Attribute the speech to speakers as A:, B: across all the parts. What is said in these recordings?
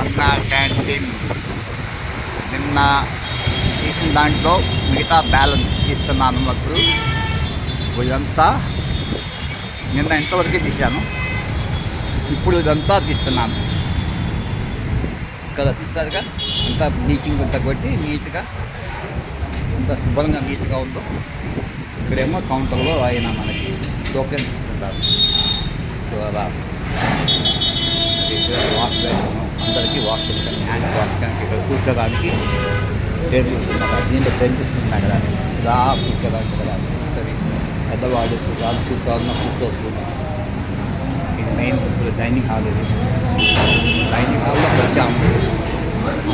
A: అన్న క్యాంటీన్. నిన్న తీసిన దాంట్లో మిగతా బ్యాలెన్స్ తీస్తున్నాను అన్నప్పుడు ఇదంతా నిన్న ఎంతవరకే తీశాను, ఇప్పుడు ఇదంతా తీస్తున్నాను. ఇక్కడ చూస్తారుగా అంతా బ్లీచింగ్ అంతా కొట్టి నీట్గా అంత శుభ్రంగా నీట్గా ఉందో. ఇక్కడేమో కౌంటర్లో ఆయన మనకి టోకెన్ తీసుకుంటారు. సో అలా వాష్ బేసిన్ అందరికీ వాష్ చేస్తాను, హ్యాండ్ వాష్ కానీ ఇక్కడ కూర్చోడానికి టేబుల్ దీంట్లో బెంచెస్ ఉన్నాయి కదా, ఇలా కూర్చోడానికి కదా. సరే పెద్దవాళ్ళు వాళ్ళు కూర్చోవాలన్నా కూర్చోవచ్చు. ఇది మెయిన్ ఇప్పుడు డైనింగ్ హాల్. ఇది డైనింగ్ హాల్లో వచ్చాము,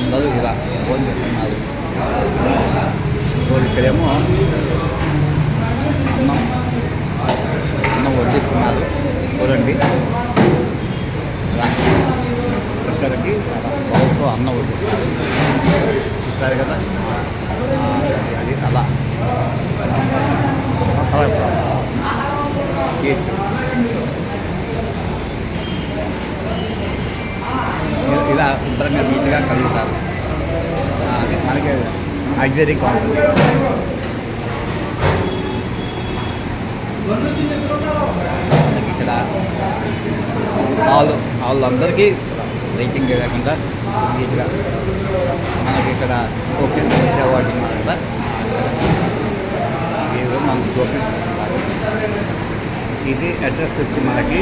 A: అందరూ ఇలా ఫోన్ చేస్తున్నారు. సో ఇక్కడేమో అన్నం వడ్డిస్తున్నారు చూడండి. ఇక్కడికి బౌల్తో అన్నం వడ్డిస్తున్నారు చూస్తారు కదా. అది అలా ఇలా శుభ్రంగా నీట్గా కలుగుతారు. అది మనకి హైజీనిక్గా ఉంటుంది. ఇక్కడ వాళ్ళందరికీ రేటింగ్ లేకుండా నీట్గా మనకి ఇక్కడ టోకెన్ వచ్చేవాడు ఉన్నారు కదా, ఏదో మనకు టోకెన్ ఇస్తున్నారు. ఇది అడ్రస్ వచ్చి మనకి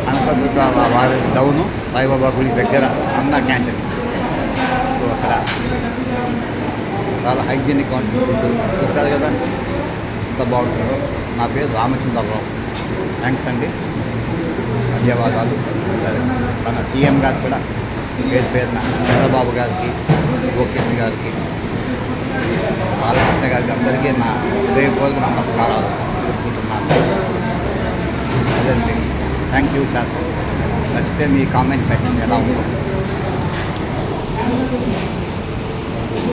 A: కనకదుర్గ వారి డౌను సాయిబాబా గుడి దగ్గర అన్న క్యాంటీన్. సో అక్కడ చాలా హైజీనిక్గా ఉంటుంది. చూసారు కదా ఎంత బాగుంటుందో. నా పేరు రామచంద్రరావు. థ్యాంక్స్ అండి, ధన్యవాదాలు. మన సీఎం గారు కూడా పేరున చంద్రబాబు గారికి, లోకేష్ గారికి, బాలకృష్ణ గారికి అందరికీ నా హృదయపూర్వక నమస్కారాలు చెప్పుకుంటున్నాను. అదండి, థ్యాంక్ యూ సార్. నచ్చితే మీ కామెంట్ పెట్టండి ఎలా ఉందో.